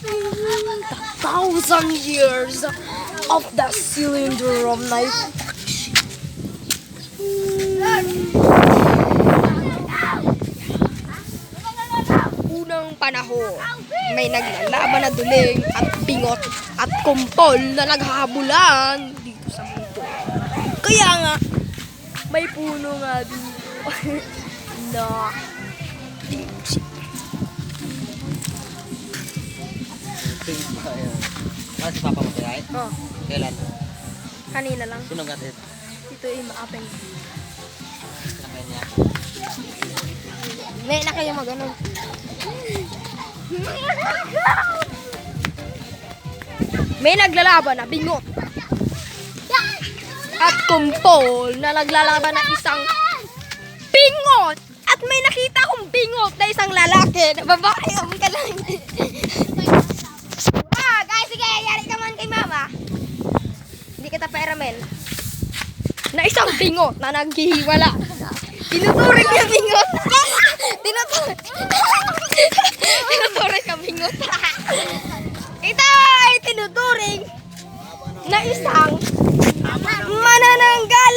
The 1,000 years of the cylinder of night. Unang panahon, may naglalaban na duling at bingot at kumpol na naghahabulan dito sa mundo. Kaya nga, may puno nga dito na Si Papa mo tayo? oh, Kailan? kanina lang. Sunong gatid. Dito ay maapeng. Kinakain niya. May na kayo mag-ano. May naglalaban na bingot at kumpol na naglalaban na isang bingot. At may nakita akong bingot na isang lalaki na babae. Ang galang. Guys, sige, yari ka man kay mama. Hindi kita peramen. Na isang bingot na naghihiwala. Tinuturing niya bingot. Tinuturing ka bingot. Ito ay tinuturing na isang manananggal.